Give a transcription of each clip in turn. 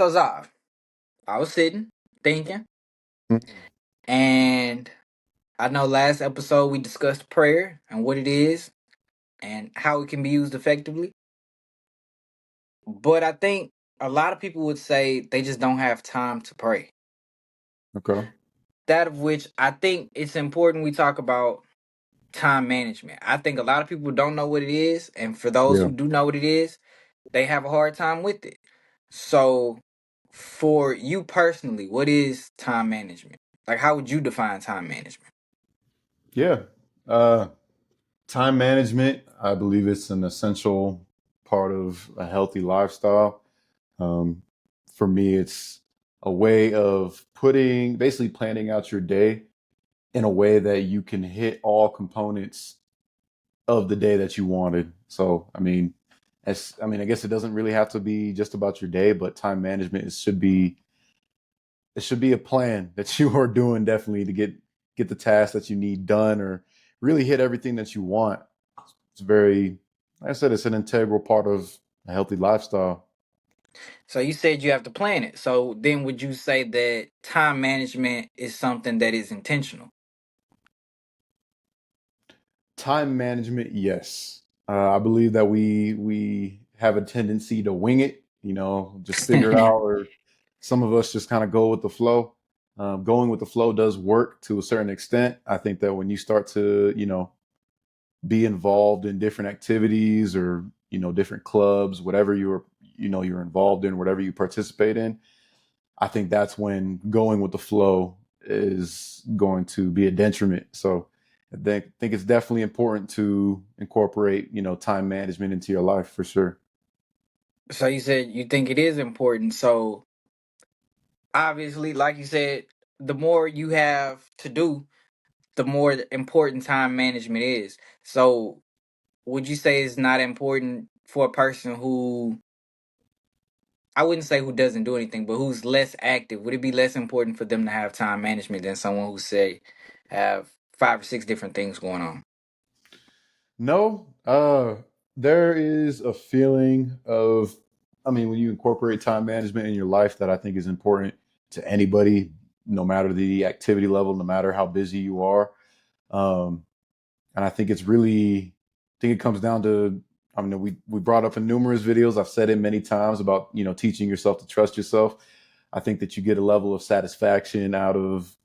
So Zav, I was sitting thinking, Mhm. and I know last episode we discussed prayer and what it is and how it can be used effectively. But I think a lot of people would say they just don't have time to pray. Okay. That of which I think it's important we talk about time management. I think a lot of people don't know what it is, and for those Yeah. who do know what it is, they have a hard time with it. So, for you personally, what is time management? Like, how would you define time management? Yeah. Uh, Time management, I believe it's an essential part of a healthy lifestyle. Um, for me, it's a way of basically planning out your day in a way that you can hit all components of the day that you wanted. So, I guess it doesn't really have to be just about your day, but time management it should be a plan that you are doing definitely to get the tasks that you need done or really hit everything that you want. It's very, like I said, it's an integral part of a healthy lifestyle. So, you said you have to plan it. So, then would you say that time management is something that is intentional? Time management, yes. I believe that we have a tendency to wing it, just figure it out, or some of us just kind of go with the flow. Going with the flow does work to a certain extent. I think that when you start to, be involved in different activities or different clubs, whatever you're involved in, whatever you participate in, I think that's when going with the flow is going to be a detriment. So I think it's definitely important to incorporate time management into your life for sure. So, you said you think it is important. So, obviously, like you said, the more you have to do, the more important time management is. So, would you say it's not important for a person who, I wouldn't say who doesn't do anything, but who's less active? Would it be less important for them to have time management than someone who say have five or six different things going on? No, there is a feeling of, when you incorporate time management in your life, that I think is important to anybody, no matter the activity level, no matter how busy you are. Um, and I think it comes down to, we brought up in numerous videos. I've said it many times about, teaching yourself to trust yourself. I think that you get a level of satisfaction out of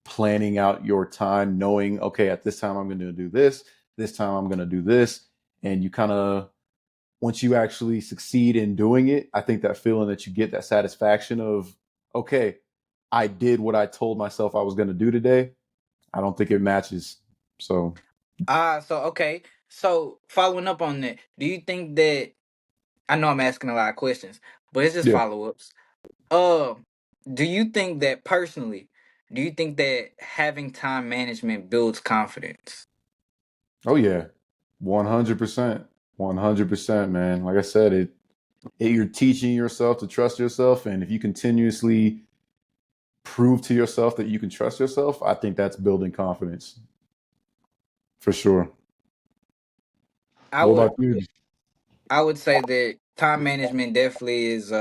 planning out your time, knowing, okay, at this time I'm going to do this time I'm going to do this. And you kind of, once you actually succeed in doing it, I think that feeling that you get, that satisfaction of, okay, I did what I told myself I was going to do today. I don't think it matches. So, So okay. So following up on that, do you think that I know I'm asking a lot of questions, but it's just yeah. follow ups. Uh, do you think that personally, do you think that having time management builds confidence? Oh, yeah. 100%. 100%, man. Like I said, you're teaching yourself to trust yourself. And if you continuously prove to yourself that you can trust yourself, I think that's building confidence for sure. I What would about you? I would say that time management definitely is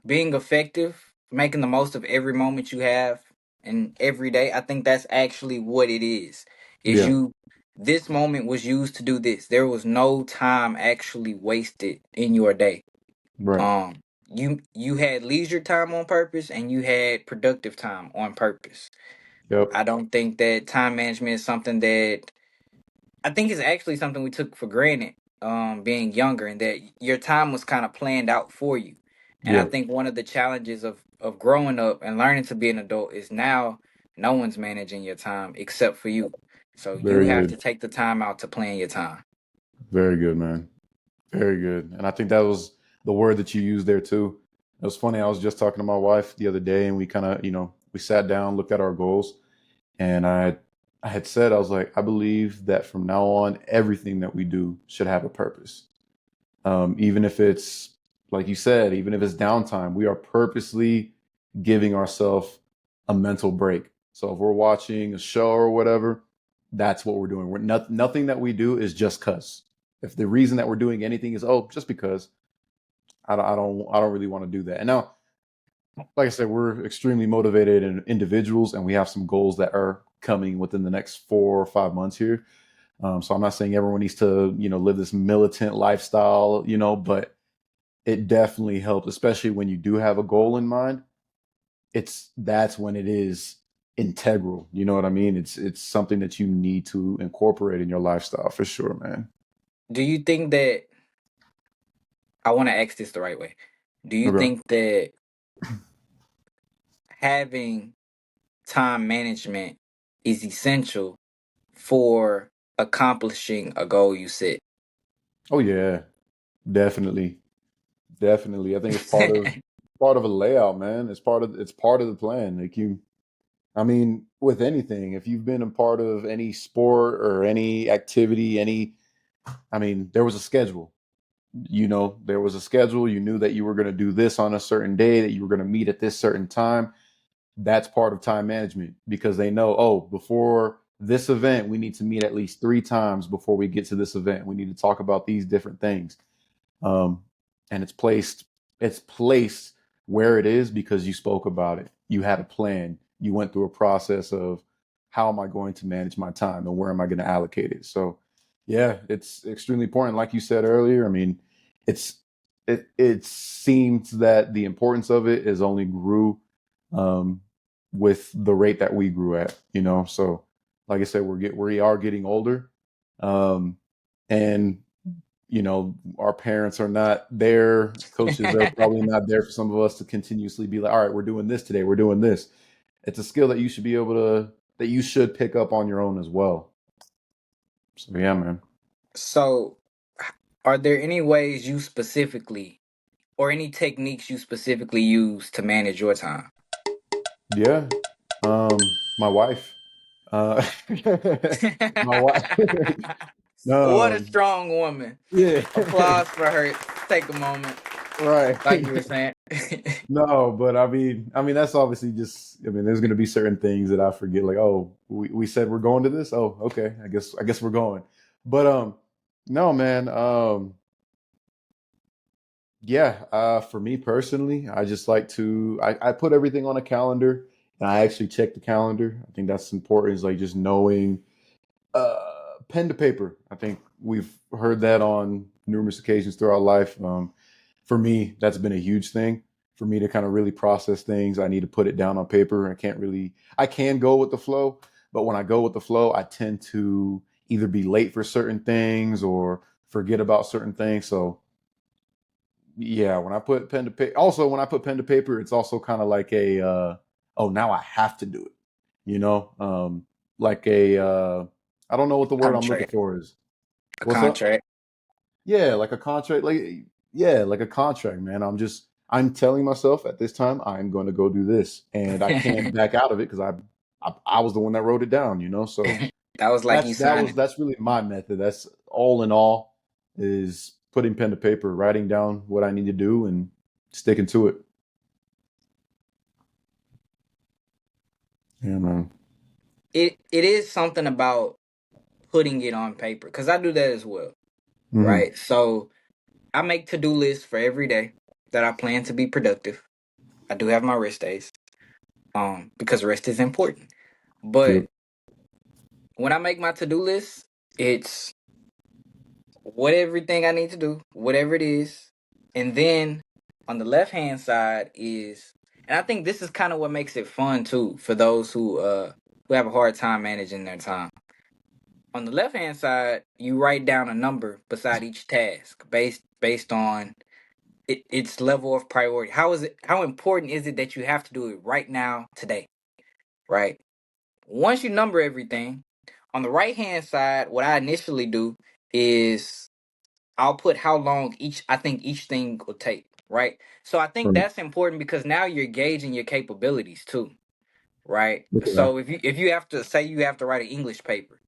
being effective, making the most of every moment you have and every day. I think that's actually what it is. Is Yeah, you this moment was used to do this. There was no time actually wasted in your day. right. Um you had leisure time on purpose and you had productive time on purpose. Yep. I don't think that time management is something that I think it's actually something we took for granted, being younger, and that your time was kind of planned out for you. And I Yeah. think one of the challenges of growing up and learning to be an adult is now no one's managing your time except for you. So you Very have good. to take the time out to plan your time. Very good, man. Very good. And I think that was the word that you used there too. It was funny. I was just talking to my wife the other day, and we kind of, we sat down, looked at our goals, and I had said, I was like, I believe that from now on, everything that we do should have a purpose. Even if it's, like you said, even if it's downtime, we are purposely giving ourselves a mental break. So if we're watching a show or whatever, that's what we're doing. Nothing that we do is just cause. If the reason that we're doing anything is, oh, just because, I don't really want to do that. And now, like I said, we're extremely motivated individuals, and we have some goals that are coming within the next 4 or 5 months here. So I'm not saying everyone needs to, live this militant lifestyle, but it definitely helps, especially when you do have a goal in mind. That's when it is integral. You know what I mean? It's something that you need to incorporate in your lifestyle for sure, man. Do you think that I want to ask this the right way? Do you Okay. think that having time management is essential for accomplishing a goal you set? Oh yeah, definitely, definitely. I think it's part of a layout, man. It's part of the plan. Like I mean, with anything, if you've been a part of any sport or any activity, I mean, there was a schedule. There was a schedule. You knew that you were going to do this on a certain day, that you were going to meet at this certain time. That's part of time management because they know, oh, before this event, we need to meet at least 3 times before we get to this event. We need to talk about these different things. um, and it's placed where it is because you spoke about it. You had a plan. You went through a process of how am I going to manage my time and where am I going to allocate it. So, yeah, it's extremely important. Like you said earlier, I mean, it's it seems that the importance of it is only grew um, with the rate that we grew at. So like I said, we are getting older, um, and our parents are not there. Coaches are probably not there for some of us to continuously be like, all right, we're doing this today. We're doing this. It's a skill that you should be able that you should pick up on your own as well. So, yeah, man. So, are there any ways you specifically, or any techniques you specifically use to manage your time? Yeah. My wife, uh, my wife, What a um, strong woman. yeah, Applause for her. Take a moment, right. like you were saying. No, but I mean, that's obviously just. I mean, there's going to be certain things that I forget. Like, oh, we said we're going to this. Oh, okay. I guess we're going. But no, man. Yeah. For me personally, I just like to. I put everything on a calendar, and I actually check the calendar. I think that's important. Is like just knowing uh, pen to paper. I think we've heard that on numerous occasions throughout life. For me, that's been a huge thing. For me to kind of really process things, I need to put it down on paper. I can go with the flow, but when I go with the flow, I tend to either be late for certain things or forget about certain things. So, yeah, when I put pen to paper, also when I put pen to paper, it's also kind of like oh, now I have to do it, you know, like I don't know what the word I'm looking Contract. for is. A What's up? contract. Yeah, like a contract, like a contract, man. I'm telling myself at this time I'm going to go do this, and I can't back out of it because I was the one that wrote it down, So That was like you signing. that's really my method. That's all in all is putting pen to paper, writing down what I need to do, and sticking to it. Yeah, man. It is something about putting it on paper, because I do that as well, Hmm. right? So I make to-do lists for every day that I plan to be productive. I do have my rest days, because rest is important. Yep. But when I make my to-do list, it's what everything I need to do, whatever it is. And then on the left hand side is, and I think this is kind of what makes it fun too for those who have a hard time managing their time. On the left hand side, you write down a number beside each task based on its level of priority. How important is it that you have to do it right now today, right? Once you number everything, on the right hand side, what I initially do is I'll put how long I think each thing will take, right? So I think Right. that's important because now you're gauging your capabilities too, right? Okay. So if you have to say you have to write an English paper,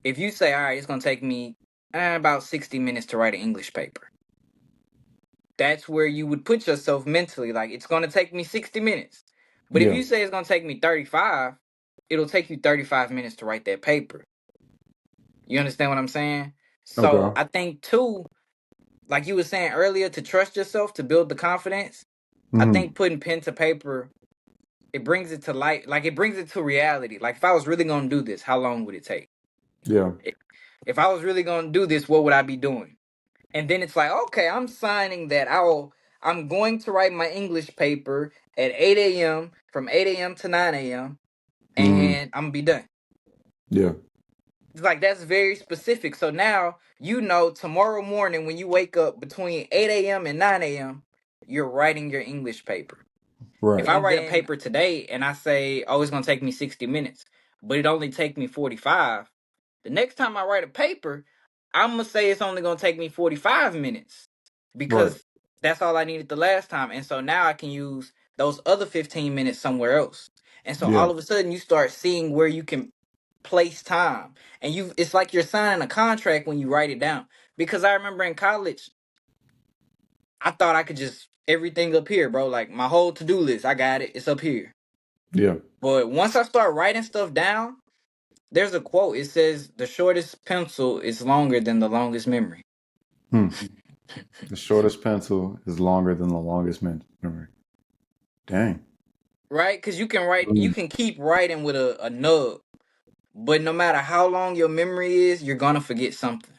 if you say, all right, it's gonna take me about 60 minutes to write an English paper, that's where you would put yourself mentally, like it's gonna take me 60 minutes. But if Yeah. you say it's gonna take me 35, it'll take you 35 minutes to write that paper. You understand what I'm saying? So Okay. I think too, like you were saying earlier, to trust yourself, to build the confidence, I Hmm. think putting pen to paper, it brings it to light, like it brings it to reality. Like if I was really gonna do this, how long would it take? Yeah. If if I was really gonna do this, what would I be doing? And then it's like, okay, I'm signing that I'm going to write my English paper at 8 a.m. from 8 a.m. to 9 a.m. Hmm. and I'm gonna be done. Yeah. It's like that's very specific. So now you know tomorrow morning when you wake up between 8 a.m. and 9 a.m., you're writing your English paper. If Right. I And write a then paper today and I say, oh, it's gonna take me 60 minutes, but it only take me 45, the next time I write a paper, I'm gonna say it's only gonna take me 45 minutes Right. because that's all I needed the last time. And so now I can use those other 15 minutes somewhere else. And so Yeah. all of a sudden you start seeing where you can place time. And you it's like you're signing a contract when you write it down. Because I remember in college, I thought I could just everything up here, bro. Like my whole to-do list, I got it. It's up here. Yeah. But once I start writing stuff down, there's a quote. It says the shortest pencil is longer than the longest memory. Hmm. The shortest pencil is longer than the longest memory. Dang. Right? Because you can write, you Mm. can keep writing with a nub, but no matter how long your memory is, you're gonna forget something.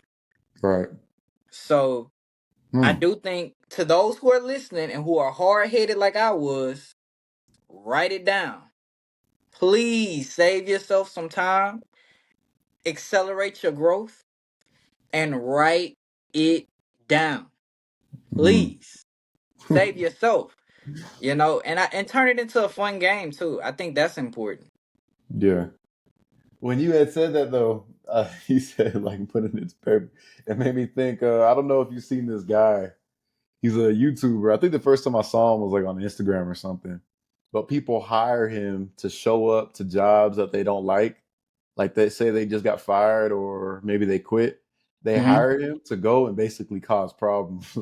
Right. So I Hmm. do think to those who are listening and who are hard headed like I was, write it down. Please save yourself some time, accelerate your growth, and write it down. Hmm. Please save yourself. And turn it into a fun game too. I think that's important. Yeah. When you had said that though, he said like putting it to paper. It made me think. I don't know if you've seen this guy. He's a YouTuber. I think the first time I saw him was like on Instagram or something. But people hire him to show up to jobs that they don't like. Like they say they just got fired or maybe they quit. They Hmm. hire him to go and basically cause problems.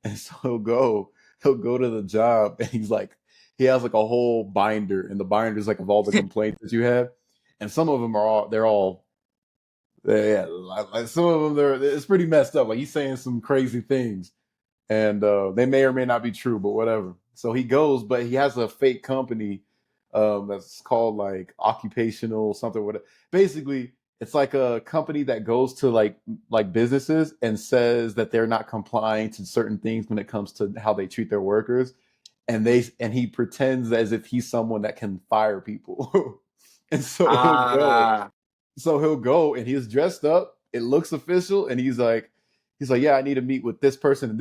And so he'll go to the job and he's like, he has like a whole binder, and the binder is like of all the complaints that you have. And some of them are all, they're all, yeah, like some of them, it's pretty messed up. Like he's saying some crazy things, and they may or may not be true, but whatever. So he goes, but he has a fake company that's called like occupational something. Whatever. Basically, it's like a company that goes to like businesses and says that they're not complying to certain things when it comes to how they treat their workers, and he pretends as if he's someone that can fire people, and so he'll go Ah, and he's dressed up. It looks official, and he's like, yeah, I need to meet with this person,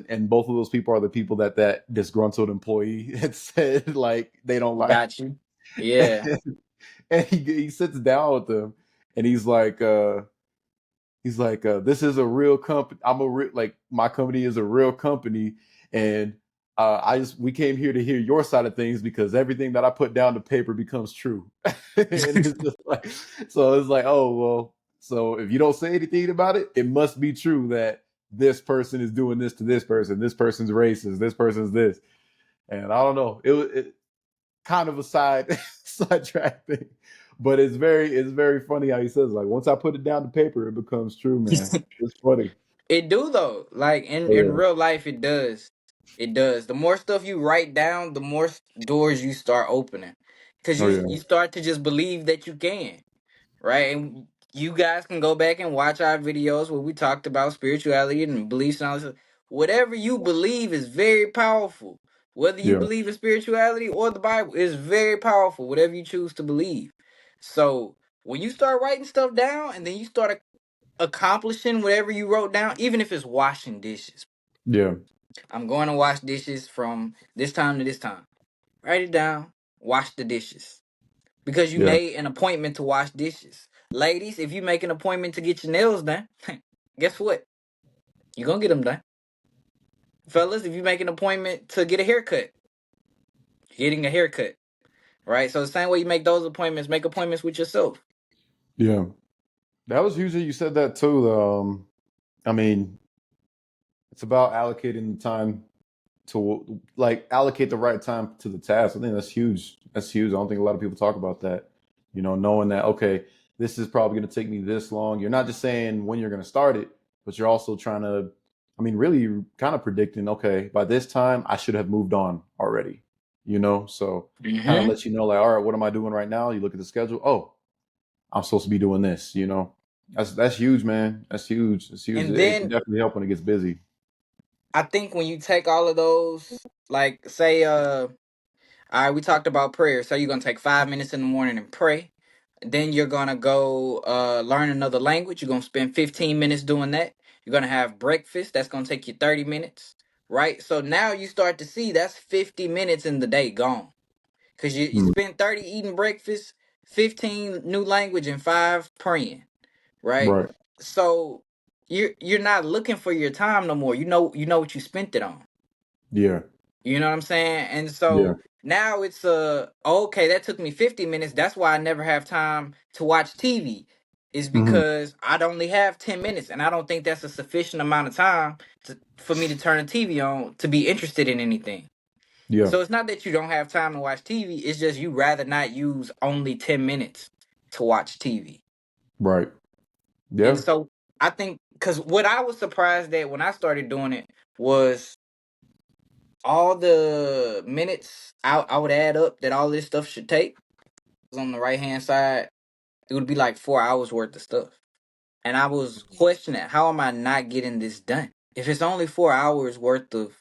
and both of those people are the people that disgruntled employee had said like they don't like. got you. Yeah. And he sits down with them, and he's like, this is a real company. Like my company is a real company, and we came here to hear your side of things because everything that I put down to paper becomes true. And it's just like, so it's like, oh well, so if you don't say anything about it, it must be true that this person is doing this to this person. This person's racist. This person's this, and I don't know. It kind of a sidetrack thing. But it's very funny how he says like once I put it down to paper, it becomes true, man. It's funny. It do though. Like in Oh in yeah. real life, it does. It does. The more stuff you write down, the more doors you start opening, because Oh you yeah. start to just believe that you can, right? And you guys can go back and watch our videos where we talked about spirituality and beliefs and all this. Whatever you believe is very powerful. Whether you Yeah. believe in spirituality or the Bible is very powerful. Whatever you choose to believe. So when you start writing stuff down and then you start accomplishing whatever you wrote down, even if it's washing dishes. Yeah. I'm going to wash dishes from this time to this time. Write it down. Wash the dishes because you Yeah. made an appointment to wash dishes. Ladies, if you make an appointment to get your nails done, guess what? You're going to get them done. Fellas, if you make an appointment to get a haircut, you're getting a haircut, right? So the same way you make those appointments, make appointments with yourself. Yeah. That was usually you said that too. I mean, it's about allocating the time to like allocate the right time to the task. I think that's huge. That's huge. I don't think a lot of people talk about that. You know, knowing that okay, this is probably going to take me this long. You're not just saying when you're going to start it, but you're also trying to I mean, really kind of predicting, okay, by this time I should have moved on already, you know? So kind of Hmm. lets you know, like, all right, what am I doing right now? You look at the schedule. Oh, I'm supposed to be doing this, you know? That's huge, man. That's huge. It's huge. And It can then definitely help when it gets busy. I think when you take all of those, like say, all right, we talked about prayer. So you're gonna take 5 minutes in the morning and pray. Then you're gonna go learn another language. You're gonna spend 15 minutes doing that. You're gonna have breakfast. That's gonna take you 30 minutes, right? So now you start to see that's 50 minutes in the day gone. Cause you Mm, spend 30 eating breakfast, 15 new language, and 5 praying, right? right. So you're not looking for your time no more. You know what you spent it on. Yeah. You know what I'm saying? And Yeah. so now it's okay, that took me 50 minutes. That's why I never have time to watch TV. Is Hmm. because I'd only have 10 minutes and I don't think that's a sufficient amount of time for me to turn the TV on to be interested in anything. Yeah. So it's not that you don't have time to watch TV, it's just you rather not use only 10 minutes to watch TV. Right. And Yeah. so I think cuz what I was surprised at when I started doing it was all the minutes I would add up that all this stuff should take on the right hand side, it would be like 4 hours worth of stuff. And I was questioning, how am I not getting this done? If it's only 4 hours worth of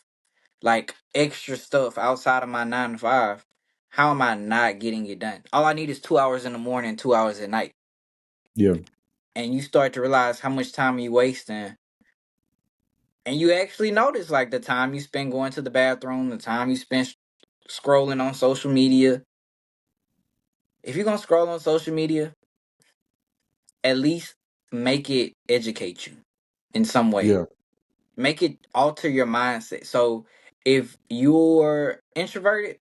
like extra stuff outside of my 9 to 5, how am I not getting it done? All I need is 2 hours in the morning, 2 hours at night. Yeah. And you start to realize how much time you wasting. And you actually notice like the time you spend going to the bathroom, the time you spend scrolling on social media. If you're gonna scroll on social media, at least make it educate you in some way. Yeah. Make it alter your mindset. So if you're introverted,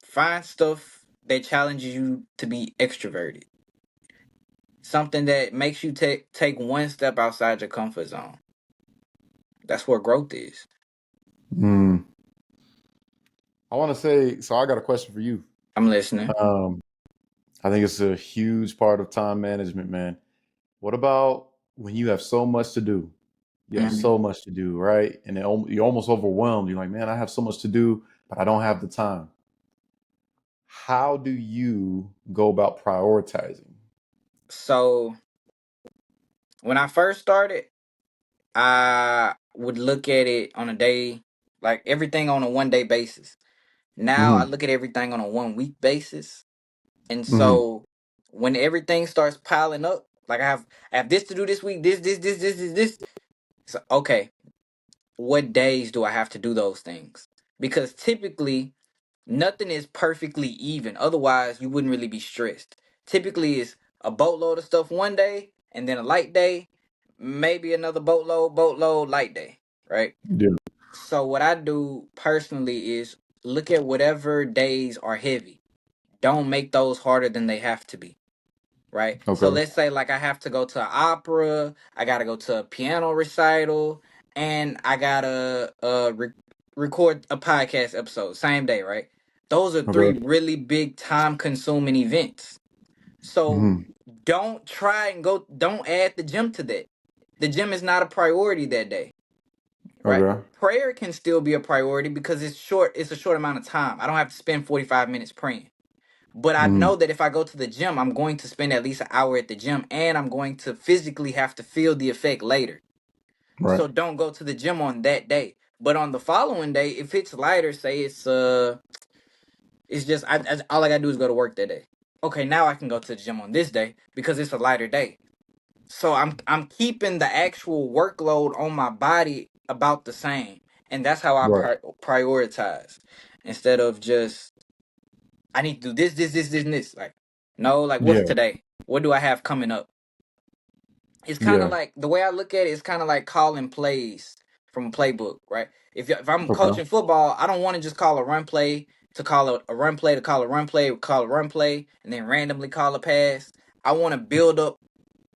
find stuff that challenges you to be extroverted. Something that makes you take one step outside your comfort zone. That's where growth is. Mm. I want to say, so I got a question for you. I'm listening. Um, I think it's a huge part of time management, man. What about when you have so much to do? You have Mhm. so much to do, right? And you're almost overwhelmed. You're like, man, I have so much to do, but I don't have the time. How do you go about prioritizing? So when I first started, I would look at it on a day, like everything on a 1 day basis. Now I Hmm. look at everything on a 1 week basis. And Hmm. so when everything starts piling up, like I have this to do this week, this. So okay, what days do I have to do those things? Because typically nothing is perfectly even. Otherwise, you wouldn't really be stressed. Typically it's a boatload of stuff 1 day and then a light day, maybe another boatload, light day, right? Yeah. So what I do personally is look at whatever days are heavy. Don't make those harder than they have to be, right? So Okay. let's say like I have to go to an opera, I gotta go to a piano recital, and I gotta record a podcast episode same day, right? Those are three Okay. really big time consuming events. So Hmm. don't add the gym to that. The gym is not a priority that day, right? Okay. Prayer can still be a priority because it's a short amount of time. I don't have to spend 45 minutes praying. But I Hmm. know that if I go to the gym, I'm going to spend at least an hour at the gym and I'm going to physically have to feel the effect later. Right. So don't go to the gym on that day. But on the following day, if it's lighter, say it's just all I gotta do is go to work that day. Okay, now I can go to the gym on this day because it's a lighter day. So I'm keeping the actual workload on my body about the same, and that's how I Right. prioritize instead of just I need to do this, and this. Like, no, like what's Yeah. today? What do I have coming up? It's kind of Yeah. like the way I look at it. It's kind of like calling plays from a playbook, right? If I'm Okay. coaching football, I don't want to just call a run play to call a run play to call a run play, call a run play, and then randomly call a pass. I want to build up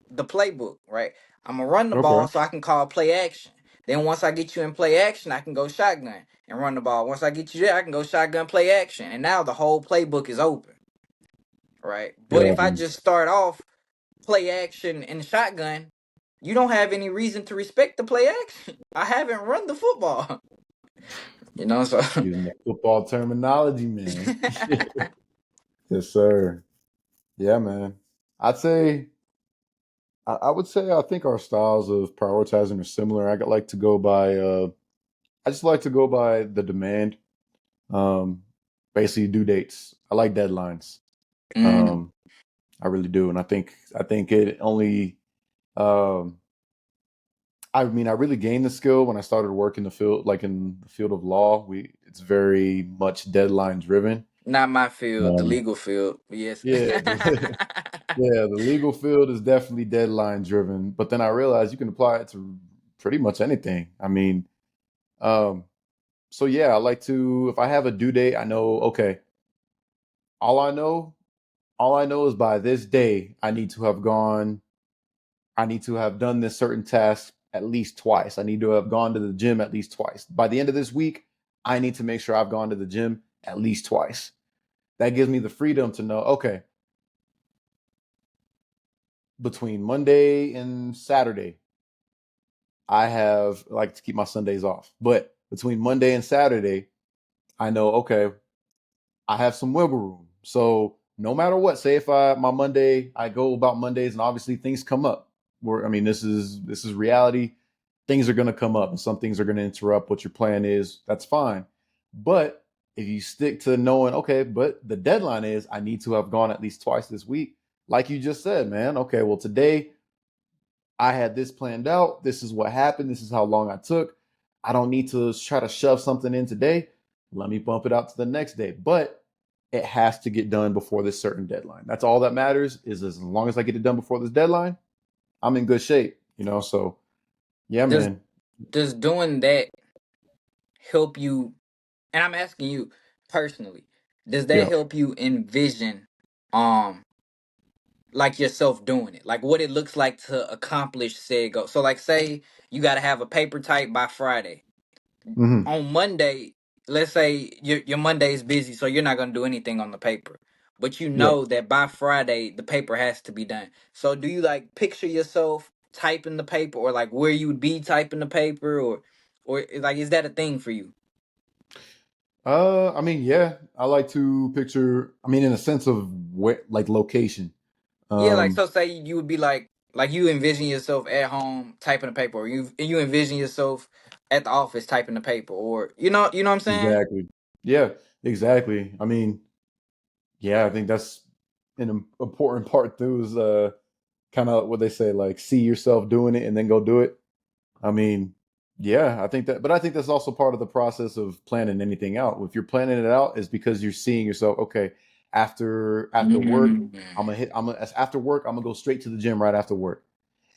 the playbook, right? I'm gonna run the ball Okay. so I can call play action. Then once I get you in play action, I can go shotgun and run the ball. Once I get you there, I can go shotgun play action, and now the whole playbook is open, right? But Yeah. if I just start off play action and shotgun, you don't have any reason to respect the play action. I haven't run the football. So Using the football terminology, man. Yes, sir. Yeah, man. I'd say I would say I think our styles of prioritizing are similar. Like to go by I just like to go by the demand. Um Basically due dates. I like deadlines. mm, Um I really do. And I think it only um I mean I really gained the skill when I started working the field like in the field of law. We It's very much deadline driven. not my field, the Um legal field. Yes. yeah, yeah, the legal field is definitely deadline driven, but then I realized you can apply it to pretty much anything. I mean, um, so yeah, I like to if I have a due date, I know okay, all I know, all I know is by this day I need to have done this certain task at least twice. I need to have gone to the gym at least twice. By the end of this week, I need to make sure I've gone to the gym at least twice. That gives me the freedom to know, okay, between Monday and Saturday, I have like to keep my Sundays off. But between Monday and Saturday, I know okay, I have some wiggle room. So no matter what, say if my Monday I go about Mondays and obviously things come up. Where I mean this is reality. Things are gonna come up and some things are gonna interrupt what your plan is. That's fine. But if you stick to knowing, okay, but the deadline is I need to have gone at least twice this week, like you just said, man. Okay, well today I had this planned out. This is what happened. This is how long I took. I don't need to try to shove something in today. Let me bump it out to the next day. But it has to get done before this certain deadline. That's all that matters is as long as I get it done before this deadline, I'm in good shape. So yeah, does man. does doing that help you? And I'm asking you personally, does that Yeah. help you envision, um, like yourself doing it, like what it looks like to accomplish said goal? So, like, say you got to have a paper type by Friday. Hmm. On Monday, let's say your Monday is busy, so you're not gonna do anything on the paper. But you Yeah. know that by Friday the paper has to be done. So do you like picture yourself typing the paper, or like where you would be typing the paper, or like is that a thing for you? I mean, yeah, I like to picture, I mean, in a sense of where, like location. Yeah, like Um, so say you would be like you envision yourself at home typing the paper, or you envision yourself at the office typing the paper, or you know what I'm saying? exactly. Yeah, exactly. I mean, yeah, I think that's an important part too is kind of what they say, like see yourself doing it and then go do it. I mean, yeah, but I think that's also part of the process of planning anything out. If you're planning it out, is because you're seeing yourself. Okay, after work, Mm. after work, I'm gonna go straight to the gym right after work,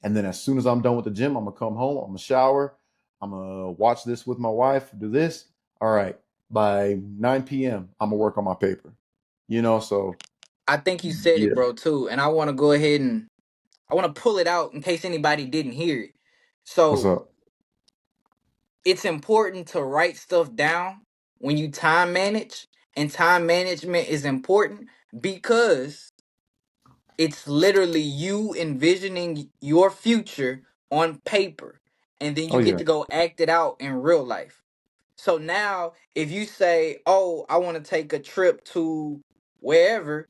and then as soon as I'm done with the gym, I'm gonna come home, I'm gonna shower, I'm gonna watch this with my wife, do this. All right, by 9 p.m., I'm gonna work on my paper. So I think you said it, yeah, bro, too. And I want to go ahead and I want to pull it out in case anybody didn't hear it. what's So up? it's important to write stuff down when you time manage, and time management is important because it's literally you envisioning your future on paper, and then Oh you get yeah, to go act it out in real life. So now, if you say, "Oh, I want to take a trip to wherever,"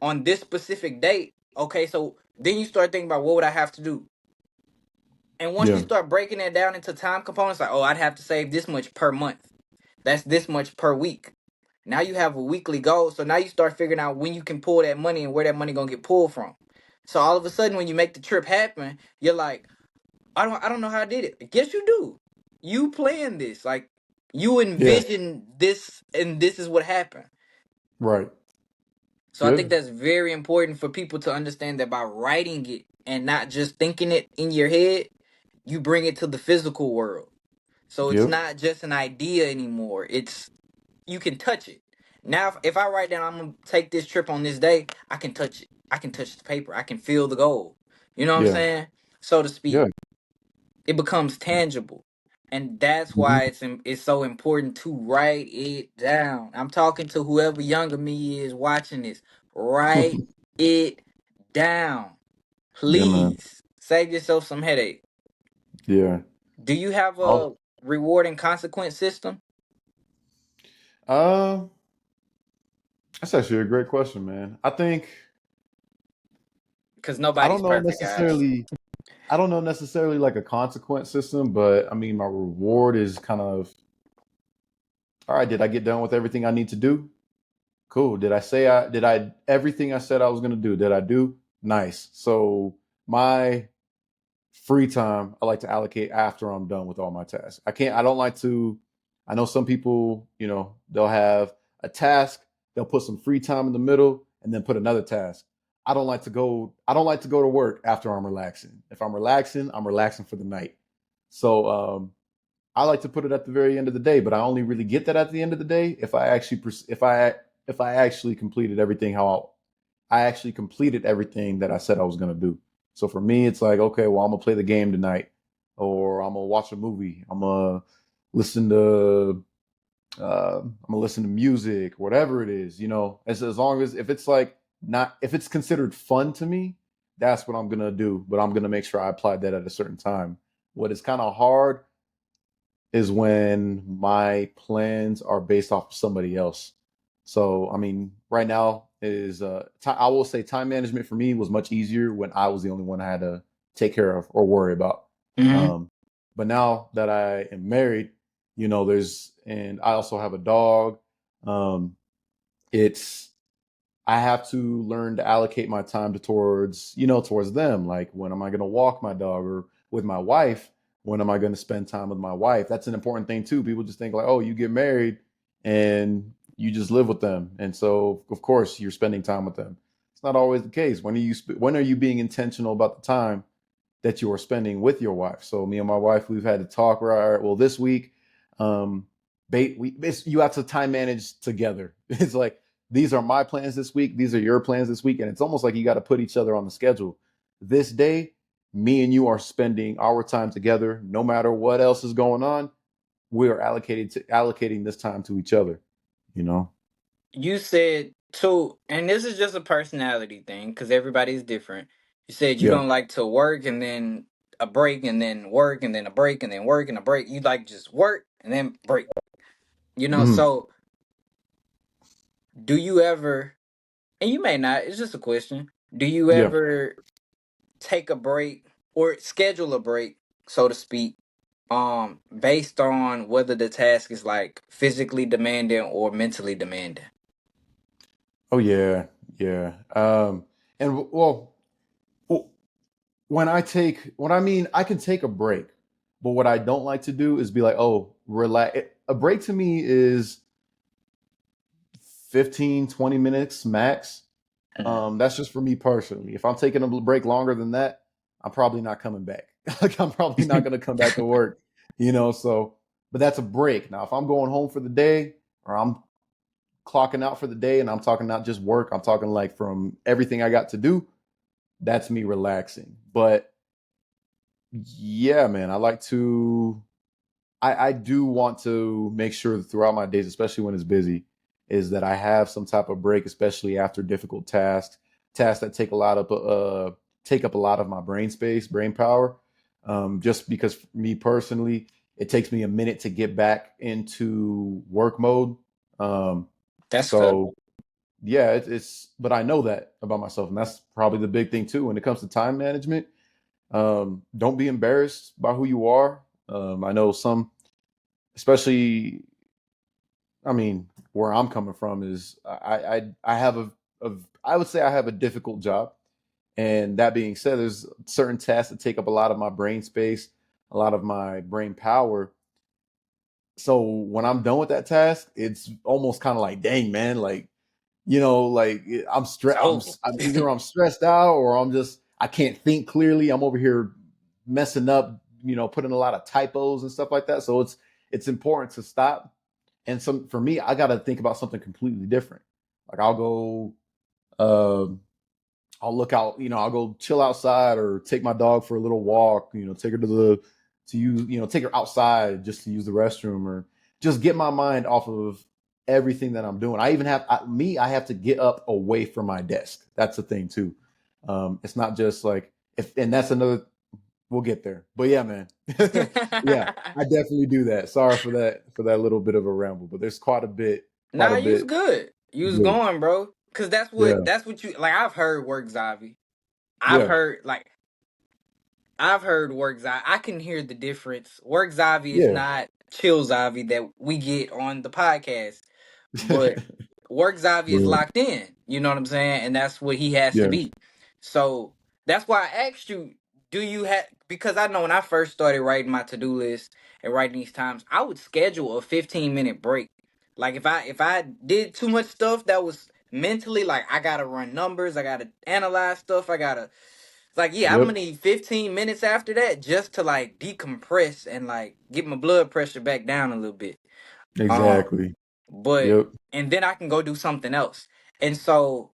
on this specific date, okay, so then you start thinking about what would I have to do. And once you yeah, start breaking it down into time components, like, oh, I'd have to save this much per month. That's this much per week. Now you have a weekly goal. So now you start figuring out when you can pull that money and where that money gonna get pulled from. So all of a sudden when you make the trip happen, you're like, I don't know how I did it. I guess you do. You plan this. Like you yeah, envision this and this is what happened. right, So I yeah, think that's very important for people to understand that by writing it and not just thinking it in your head, you bring it to the physical world. So it's yep, not just an idea anymore. It's you can touch it. Now if I write down I'm gonna take this trip on this day, I can touch it. I can touch the paper. I can feel the goal. You know what I'm yeah, saying? So to yeah. speak. It becomes tangible. And that's Mhm. why it's so important to write it down. I'm talking to whoever younger me is watching this. Write it down. Yeah, man. Please. Save yourself some headache. Yeah. Do you have Oh, a reward and consequence system? um, that's actually a great question, man. Because I nobody's don't know perfect, guys. necessarily. I don't know necessarily like a consequence system, but I mean, my reward is kind of all right. Did I get done with everything I need to do? Cool. Did I everything I said I was gonna do? Did I do? Nice. So my free time I like to allocate after I'm done with all my tasks. I don't like to I know some people, they'll have a task, they'll put some free time in the middle and then put another task. I don't like to go to work after I'm relaxing. If I'm relaxing for the night. So I like to put it at the very end of the day, but I only really get that at the end of the day if I actually completed everything I actually completed everything that I said I was going to do. So for me, it's like, okay, well, I'm gonna play the game tonight, or I'm gonna watch a movie. Listen to I'm gonna listen to music, whatever it is. As long as if it's like not if it's considered fun to me, that's what I'm gonna do. But I'm gonna make sure I apply that at a certain time. What is kind of hard is when my plans are based off of somebody else. So, I mean, right now I will say time management for me was much easier when I was the only one I had to take care of or worry about. Hmm. Um, but now that I am married, and I also have a dog. Um, it's I have to learn to allocate my time towards them. Like, when am I going to walk my dog, or with my wife? When am I going to spend time with my wife? That's an important thing too. People just think like, oh, you get married and you just live with them, and so of course you're spending time with them. It's not always the case. When are you being intentional about the time that you are spending with your wife? So me and my wife, we've had to talk. Right, well, this week, um, you have to time manage together. It's like, these are my plans this week. These are your plans this week, and it's almost like you got to put each other on the schedule. This day, me and you are spending our time together. No matter what else is going on, we are allocating this time to each other. You know? You said too, and this is just a personality thing because everybody's different. You said you Yeah. don't like to work and then a break and then work and then a break and then work and a break. You like just work and then break. Mhm. So do you ever, and you may not, it's just a question. Do you Yeah. ever take a break or schedule a break, so to speak, based on whether the task is like physically demanding or mentally demanding? Oh yeah. Yeah. And well, when I mean, I can take a break, but what I don't like to do is be like, oh, relax. A break to me is 15, 20 minutes max. Mhm. That's just for me personally. If I'm taking a break longer than that, I'm probably not coming back. Like, I'm probably not going to come back to work, so, but that's a break. Now, if I'm going home for the day, or I'm clocking out for the day, and I'm talking not just work, I'm talking like from everything I got to do, that's me relaxing. But yeah, man, I do want to make sure that throughout my days, especially when it's busy, is that I have some type of break, especially after difficult tasks that take up a lot of my brain space, brain power. Just because for me personally, it takes me a minute to get back into work mode. Um, That's fair. so yeah, but I know that about myself, and that's probably the big thing too when it comes to time management. Don't be embarrassed by who you are. I know some, especially, I mean, where I'm coming from is I have a I would say I have a difficult job, and that being said, there's certain tasks that take up a lot of my brain space, a lot of my brain power. So when I'm done with that task, it's almost kind of like, dang, man, like, like, I'm It's stressed. over. I'm either I'm stressed out, or I can't think clearly. I'm over here messing up, putting a lot of typos and stuff like that. So it's important to stop. And for me, I got to think about something completely different. Like, um, I'll look out, I'll go chill outside, or take my dog for a little walk, take her to use, take her outside just to use the restroom, or just get my mind off of everything that I'm doing. I have to get up away from my desk. That's the thing too. It's not just like, and that's another we'll get there. But yeah, man. Yeah, I definitely do that. Sorry for that little bit of a ramble, but there's quite Nah, a you was bit good. You to was do. going, bro. Cause Yeah, that's what you like. I've heard work Xavi. I've yeah, heard like I've heard work Xavi. I can hear the difference. Work Xavi is yeah, not chill Xavi that we get on the podcast. But work Xavi is yeah, locked in. You know what I'm saying? And that's what he has to yeah, be. So that's why I asked you, do you have because I know when I first started writing my to-do list and writing these times, I would schedule a 15-minute break. Like if I did too much stuff that was mentally like I gotta run numbers, I gotta analyze stuff, I gotta like yeah, I'm gonna yep, need 15 minutes after that just to like decompress and like get my blood pressure back down a little bit. Um, exactly. but Yep. and then I can go do something else. And so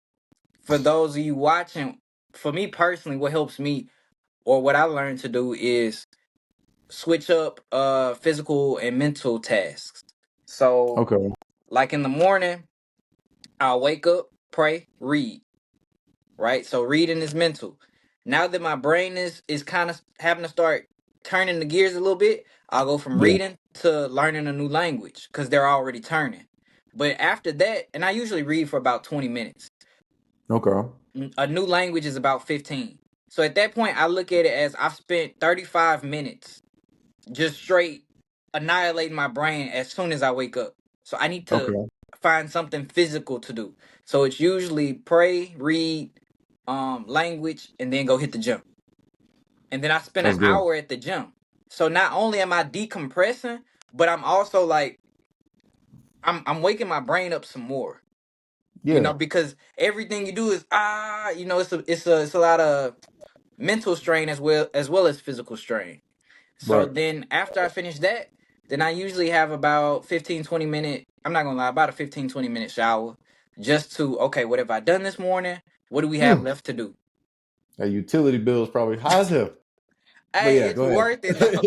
for those of you watching, for me personally, what helps me or what I learned to do is switch up physical and mental tasks. So Okay. like in the morning, I'll wake up, pray, read, right? So reading is mental. Now that my brain is kind of having to start turning the gears a little bit, I'll go from Yeah. reading to learning a new language because they're already turning. But after that, and I usually read for about 20 minutes. Okay. A new language is about 15. So at that point, I look at it as I've spent 35 minutes just straight annihilating my brain as soon as I wake up. So I need to Okay. find something physical to do. So it's usually pray, read, language, and then go hit the gym. And then I spend an That's good. hour at the gym. So not only am I decompressing, but I'm also like I'm waking my brain up some more. You Yeah. know, because everything you do is you know, it's a lot of mental strain as well as physical strain. So Right. then after I finish that, then I usually have about 15-20 minute, I'm not gonna lie, about a 15-20 minute shower just to okay, what have I done this morning? What do we have Phew. left to do? That utility bill is probably high as hell. But Hey, yeah, it's go ahead. worth it though.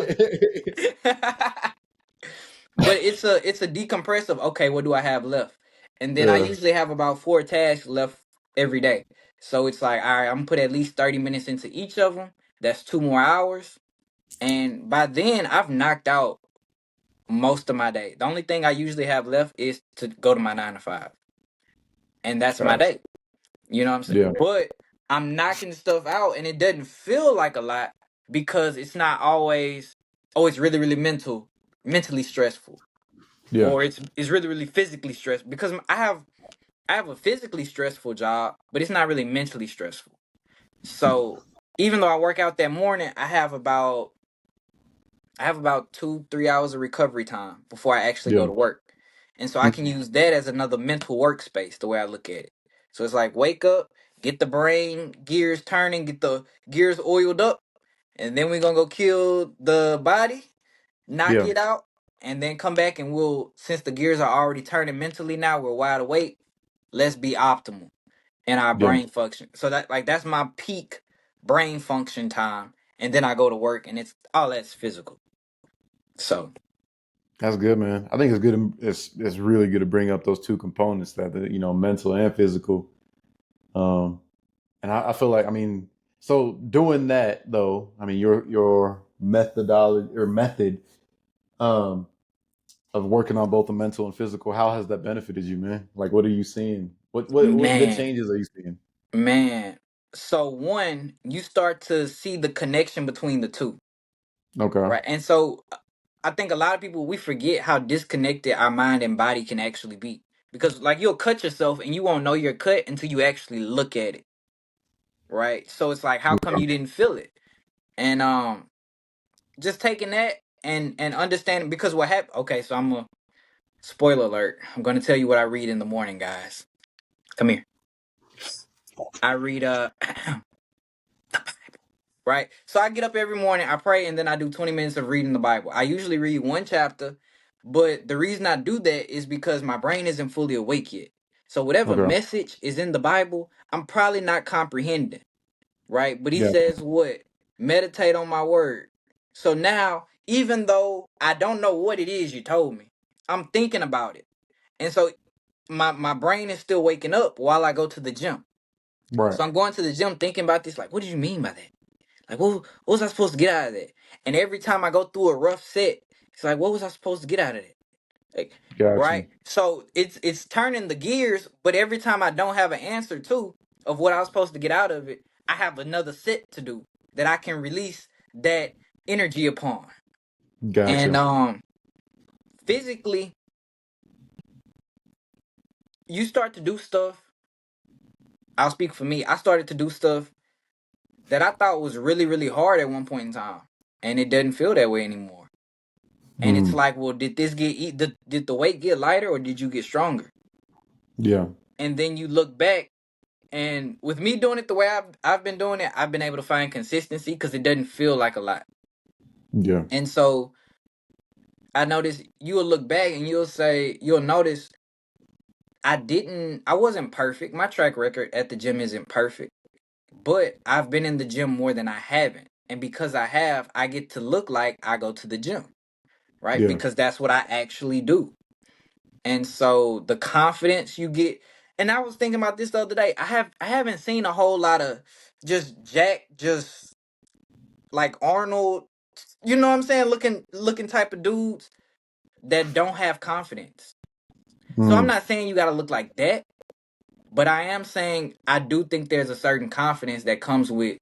But it's a decompress of okay, what do I have left? And then I Yeah. usually have about 4 tasks left every day. So it's like, all right, I'm gonna put at least 30 minutes into each of them. That's 2 more hours. And by then I've knocked out most of my day. The only thing I usually have left is to go to my 9 to 5. And that's my Facts. day. You know what I'm saying? Yeah. But I'm knocking stuff out and it doesn't feel like a lot because it's not always oh, it's really, really mentally stressful. Yeah. Or it's really, really physically stressful. Because I have a physically stressful job, but it's not really mentally stressful. So even though I work out that morning, I have about 2-3 hours of recovery time before I actually go Yeah. to work. And so I can use that as another mental workspace, the way I look at it. So it's like wake up, get the brain gears turning, get the gears oiled up, and then we're gonna go kill the body, knock Yeah. it out, and then come back and we'll since the gears are already turning mentally now, we're wide awake, let's be optimal in our Yeah. brain function. So that's my peak brain function time. And then I go to work and it's all that's physical. So That's good, man. I think it's good. It's really good to bring up those two components that the mental and physical. Um, and I feel like so doing that though, your methodology or method um of working on both the mental and physical, how has that benefited you, man? Like, what are you seeing? What good man, changes are you seeing? man. So one, you start to see the connection between the two, Okay. right? And so I think a lot of people we forget how disconnected our mind and body can actually be. Because like you'll cut yourself and you won't know you're cut until you actually look at it, right? So it's like how come Okay. you didn't feel it? And just taking that and understanding because what happened okay, so I'm a spoiler alert. I'm gonna tell you what I read in the morning, guys. Come here. I read right? So I get up every morning, I pray, and then I do 20 minutes of reading the Bible. I usually read one chapter, but the reason I do that is because my brain isn't fully awake yet. So whatever Okay. message is in the Bible, I'm probably not comprehending, right? But he Yeah. says what? Meditate on my word. So now, even though I don't know what it is you told me, I'm thinking about it. And so my brain is still waking up while I go to the gym. Right. So I'm going to the gym thinking about this, like, what did you mean by that? Like, what was I supposed to get out of that? And every time I go through a rough set, it's like, what was I supposed to get out of that? Like, Got you. right? So it's turning the gears, but every time I don't have an answer to of what I was supposed to get out of it, I have another set to do that I can release that energy upon. And Gotcha. physically, you start to do stuff. I'll speak for me. I started to do stuff that I thought was really, really hard at one point in time. And it doesn't feel that way anymore. And it's Mm. like, well, did this did the weight get lighter or did you get stronger? Yeah. And then you look back, and with me doing it the way I've been doing it, I've been able to find consistency because it doesn't feel like a lot. Yeah. And so I notice you'll look back and you'll notice I wasn't perfect. My track record at the gym isn't perfect, but I've been in the gym more than I haven't. And because I have, I get to look like I go to the gym, right? Yeah. Because that's what I actually do. And so the confidence you get, and I was thinking about this the other day. I haven't seen a whole lot of just like Arnold, you know what I'm saying, looking type of dudes that don't have confidence. So I'm Mm. not saying you got to look like that, but I am saying I do think there's a certain confidence that comes with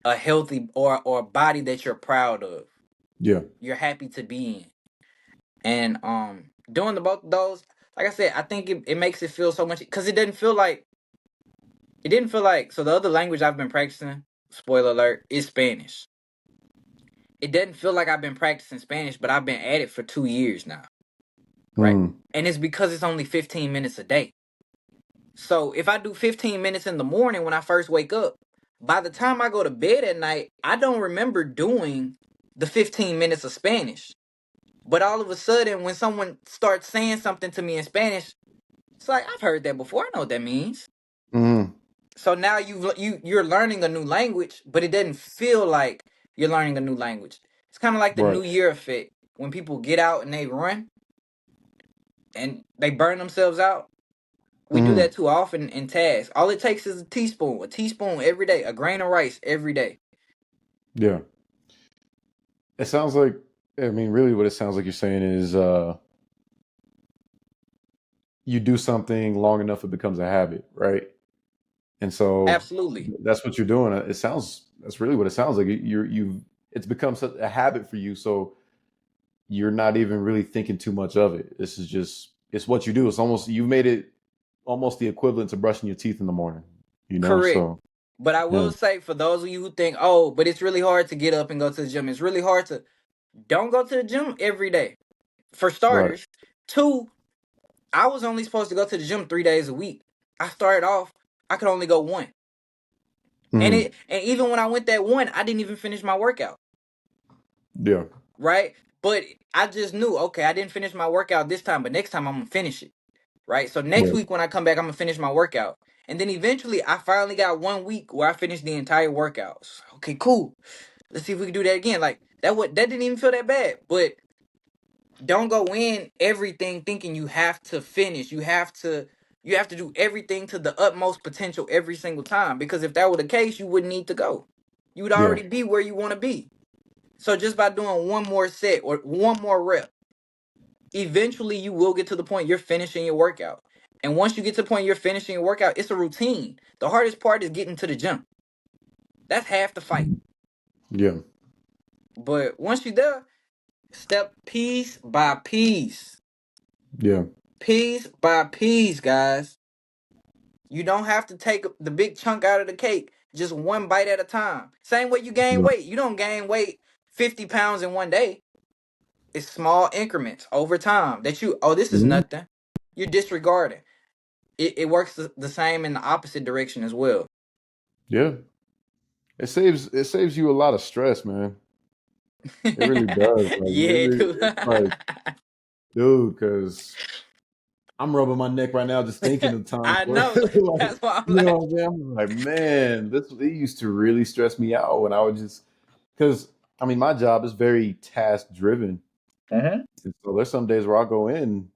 a healthy or a body that you're proud of. Yeah. You're happy to be in. And doing the both of those, like I said, I think it makes it feel so much because it didn't feel like so the other language I've been practicing, spoiler alert, is Spanish. It doesn't feel like I've been practicing Spanish, but I've been at it for 2 years now, right? Mm. And it's because it's only 15 minutes a day. So if I do 15 minutes in the morning when I first wake up, by the time I go to bed at night, I don't remember doing the 15 minutes of Spanish. But all of a sudden, when someone starts saying something to me in Spanish, it's like I've heard that before. I know what that means. Mm. So now you're learning a new language, but it doesn't feel like you're learning a new language. It's kind of like the Right. New Year effect when people get out and they run and they burn themselves out. We do Mm. that too often in tasks. All it takes is a teaspoon every day, a grain of rice every day. Yeah. It sounds like, I mean, really what it sounds like you're saying is you do something long enough, it becomes a habit, right? And so Absolutely. that's what you're doing. It sounds, that's really what it sounds like. It's become such a habit for you. So you're not even really thinking too much of it. This is just, it's what you do. It's almost, you made it almost the equivalent to brushing your teeth in the morning, you know? Correct. So, But I yeah, will say for those of you who think, oh, but it's really hard to get up and go to the gym. It's really hard to don't go to the gym every day. For right. starters. Two, I was only supposed to go to the gym 3 days a week. I started off, I could only go one. Mm. And even when I went that one, I didn't even finish my workout. Yeah, Right? But I just knew, okay, I didn't finish my workout this time, but next time I'm gonna finish it. Right? So next right. week when I come back, I'm gonna finish my workout. And then eventually I finally got 1 week where I finished the entire workout. Okay, cool. Let's see if we can do that again. Like that didn't even feel that bad. But don't go in everything thinking you have to finish. You have to do everything to the utmost potential every single time. Because if that were the case, you wouldn't need to go. You would Yeah, already be where you want to be. So just by doing one more set or one more rep, eventually you will get to the point you're finishing your workout. And once you get to the point you're finishing your workout, it's a routine. The hardest part is getting to the gym. That's half the fight. yeah, But once you're there, step piece by piece. yeah. Piece by piece, guys. You don't have to take the big chunk out of the cake, just one bite at a time. Same way you gain Yeah. weight. You don't gain weight 50 pounds in one day. It's small increments over time that this is Mhm. nothing. You're disregarding. It works the same in the opposite direction as well. Yeah. It saves you a lot of stress, man. It really does. Like Yeah, really, dude. it's like, dude, because I'm rubbing my neck right now just thinking of times I where know. like, That's why I'm you know like, what I'm saying? I'm like, man, this it used to really stress me out when I would just because I mean my job is very task driven. Mhm. And so there's some days where I'll go in,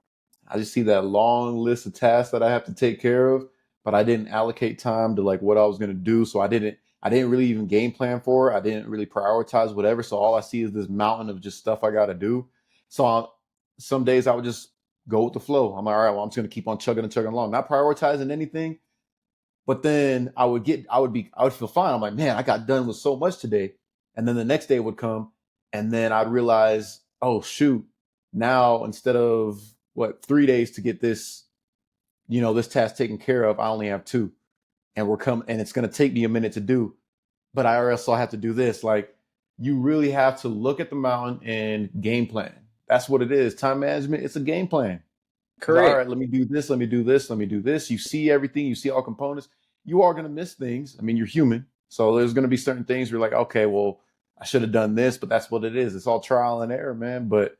I just see that long list of tasks that I have to take care of, but I didn't allocate time to like what I was gonna do. So I didn't I didn't really even game plan for it. I didn't really prioritize whatever. So all I see is this mountain of just stuff I got to do. So some days I would just go with the flow. I'm like, all right, well, I'm just gonna keep on chugging and chugging along, not prioritizing anything. But then I would feel fine. I'm like, man, I got done with so much today. And then the next day would come, and then I'd realize, oh shoot, now instead of what 3 days to get this, this task taken care of, I only have two, and it's gonna take me a minute to do. But I also have to do this. Like, you really have to look at the mountain and game plan. That's what it is. Time management, it's a game plan. It's like, all Correct. right, let me do this, let me do this, let me do this. You see everything, you see all components. You are going to miss things. I mean, you're human. So there's going to be certain things where you're like, okay, well, I should have done this, but that's what it is. It's all trial and error, man. But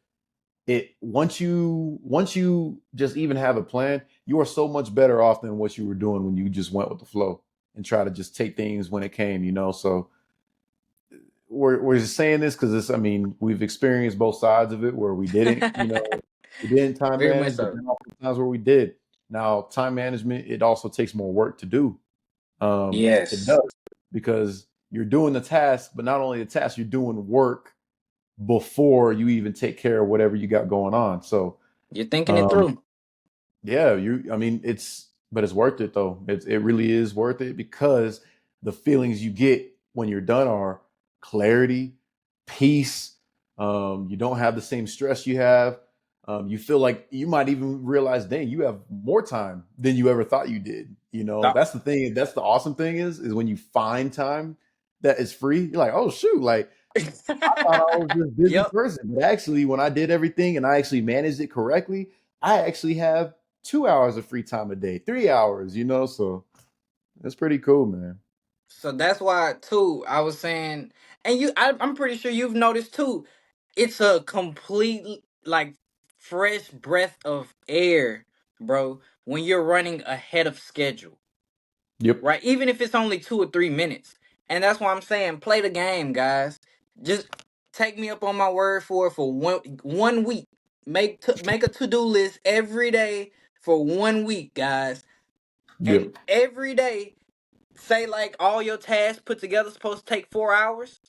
it once you just even have a plan, you are so much better off than what you were doing when you just went with the flow and try to just take things when it came. So we're just saying this because I mean, we've experienced both sides of it where we didn't time Very much manage, but so. then also times where we did. Now, time management, it also takes more work to do. It Yes. does, because you're doing the task, but not only the task, you're doing work before you even take care of whatever you got going on. So, You're thinking it um, through. yeah, I mean, but it's worth it though. It really is worth it, because the feelings you get when you're done are clarity, peace. You don't have the same stress you have. You feel like you might even realize, dang, you have more time than you ever thought you did. Thought- That's the thing. That's the awesome thing is when you find time that is free, you're like, oh shoot, like I thought I was this busy Yep. person, but actually, when I did everything and I actually managed it correctly, I actually have 2 hours of free time a day, 3 hours. So that's pretty cool, man. So that's why too. I was saying, and I'm pretty sure you've noticed too. It's a complete like fresh breath of air, bro. When you're running ahead of schedule, Yep, right? Even if it's only 2 or 3 minutes, and that's why I'm saying play the game, guys. Just take me up on my word for one week. Make a to do list every day for 1 week, guys, and yep, every day say like all your tasks put together supposed to take 4 hours.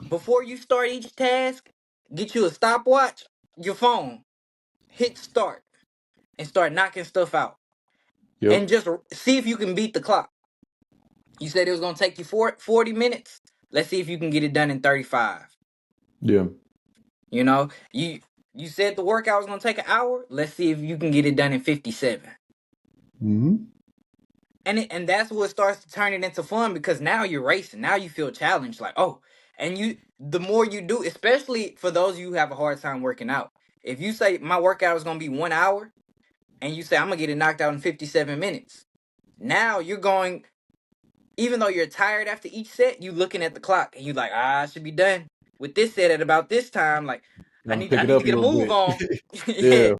Before you start each task, get you a stopwatch, your phone, hit start, and start knocking stuff out. yep, And just see if you can beat the clock. You said it was gonna take you 40 minutes. Let's see if you can get it done in 35. yeah, You know, you said the workout was gonna take an hour. Let's see if you can get it done in 57. hmm, And that's what starts to turn it into fun, because now you're racing. Now you feel challenged, like, oh, and the more you do, especially for those of you who have a hard time working out. If you say my workout is gonna be 1 hour, and you say I'm gonna get it knocked out in 57 minutes, now you're going. Even though you're tired after each set, you looking at the clock and you like, I should be done with this set at about this time. Like, I Gotta need pick I it need to up a get a little move bit. on. Yeah. Yeah,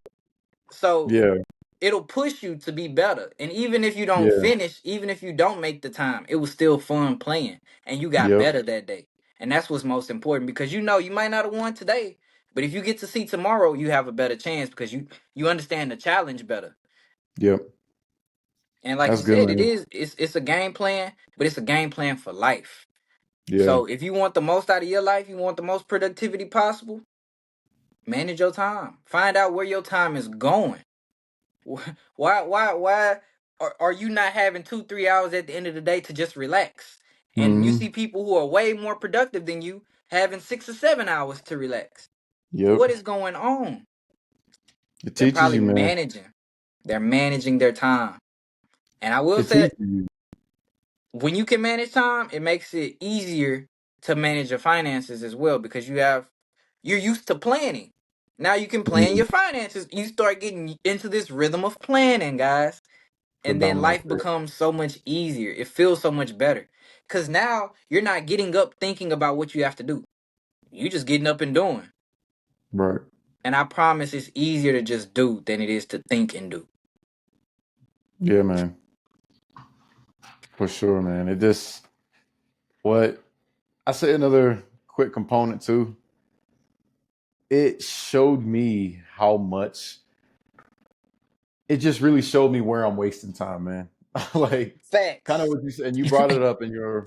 So yeah, it'll push you to be better. And even if you don't yeah, finish, even if you don't make the time, it was still fun playing and you got yep, better that day. And that's what's most important, because you might not have won today, but if you get to see tomorrow, you have a better chance because you understand the challenge better. yep. And like That's you good, said, man. it's a game plan, but it's a game plan for life. Yeah, So if you want the most out of your life, you want the most productivity possible, manage your time. Find out where your time is going. Why are you not having 2 3 hours at the end of the day to just relax? And you hmm, see people who are way more productive than you having 6 or 7 hours to relax. yep. What is going on? It They're teaches probably you, man. managing. They're managing their time. And I will It say, teaches you. when you can manage time, it makes it easier to manage your finances as well, because you're used to planning. Now you can plan Mhm. your finances. You start getting into this rhythm of planning, guys. And then Phenomenal. life becomes so much easier. It feels so much better. Cause now you're not getting up thinking about what you have to do. You just getting up and doing. Right. And I promise it's easier to just do than it is to think and do. Yeah, man. For sure, man. It just what I say another quick component too. It showed me how much it just really showed me where I'm wasting time, man. Like kind of Facts. what you said, and you brought it up in your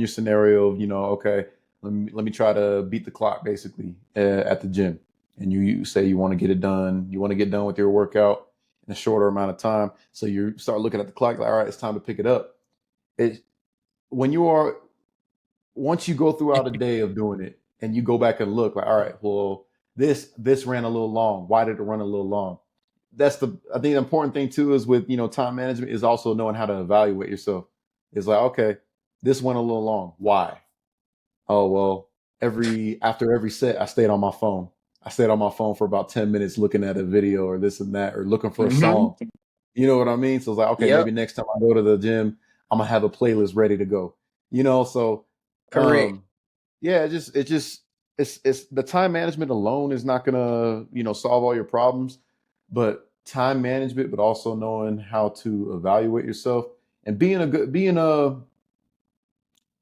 scenario of, okay, let me try to beat the clock basically at the gym, and you say you want to get it done, you want to get done with your workout in a shorter amount of time, so you start looking at the clock like, all right, it's time to pick it up. It when you are once you go throughout a day of doing it and you go back and look like, all right, well, this ran a little long. Why did it run a little long? That's I think the important thing too is with time management is also knowing how to evaluate yourself. It's like, okay, this went a little long. Why? Oh well, after every set I stayed on my phone. I stayed on my phone for about 10 minutes looking at a video or this and that or looking for a Hmm. song. You know what I mean? So it's like, okay, maybe Yep. next time I go to the gym, I'm gonna have a playlist ready to go. So Correct. um yeah, it's the time management alone is not gonna, solve all your problems, but time management, but also knowing how to evaluate yourself and being a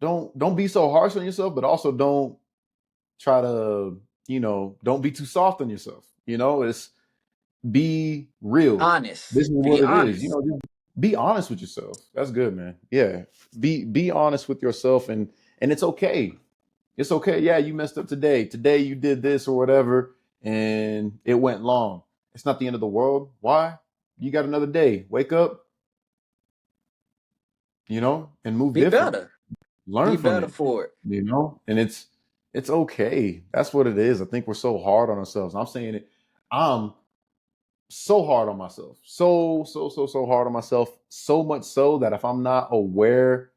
don't be so harsh on yourself, but also don't try to, don't be too soft on yourself. It's be real. Honest. This is Be what it is. honest. Just be honest with yourself. That's good, man. Yeah. Be honest with yourself, and it's okay. It's okay. Yeah, you messed up today. Today you did this or whatever, and it went long. It's not the end of the world. Why? You got another day. Wake up, and move Be different. better. Learn Be from better it, for it. and it's okay. That's what it is. I think we're so hard on ourselves. I'm saying it. I'm so hard on myself. So hard on myself. So much so that if I'm not aware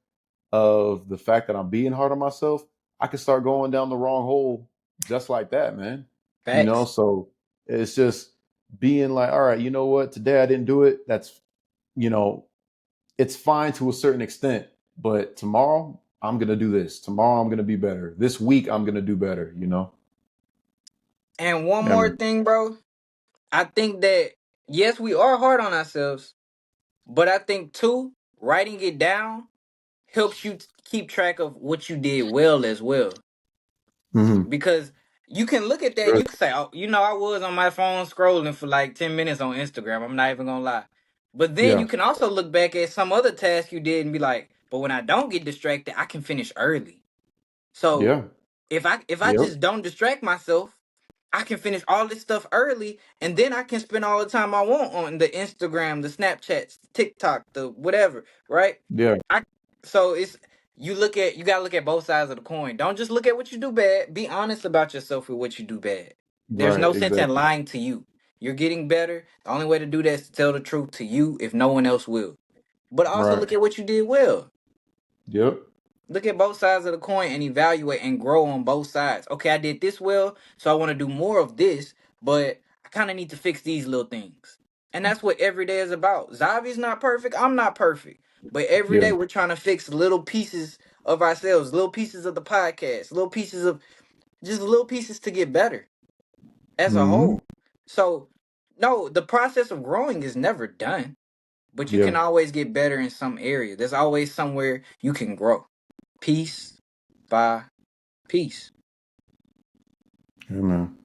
of the fact that I'm being hard on myself, I can start going down the wrong hole just like that, man. Facts. So it's just being like, all right, you know what? Today I didn't do it. That's, you know, it's fine to a certain extent, but tomorrow I'm going to do this. Tomorrow I'm going to be better. This week I'm going to do better. And one Yeah, more man. thing, bro. I think that yes, we are hard on ourselves, but I think too, writing it down helps you keep track of what you did well as well. Mm-hmm. Because you can look at that and Good. you can say, oh, I was on my phone scrolling for like 10 minutes on Instagram. I'm not even gonna lie. But then Yeah. you can also look back at some other task you did and be like, but when I don't get distracted, I can finish early. So Yeah. if I Yep. just don't distract myself, I can finish all this stuff early, and then I can spend all the time I want on the Instagram, the Snapchats, the TikTok, the whatever, right? Yeah. I so it's you gotta look at both sides of the coin. Don't just look at what you do bad. Be honest about yourself with what you do bad. There's Right. no sense in Exactly. lying to you. You're getting better. The only way to do that is to tell the truth to you if no one else will. But also Right. look at what you did well. Yep. Look at both sides of the coin and evaluate and grow on both sides. Okay, I did this well, so I want to do more of this, but I kind of need to fix these little things. And that's what every day is about. Xavi's not perfect. I'm not perfect. But every Yeah. day we're trying to fix little pieces of ourselves, little pieces of the podcast, little pieces of just little pieces to get better as a Hmm. whole. So, no, the process of growing is never done, but you Yeah. can always get better in some area. There's always somewhere you can grow. Piece by piece. Yeah, man.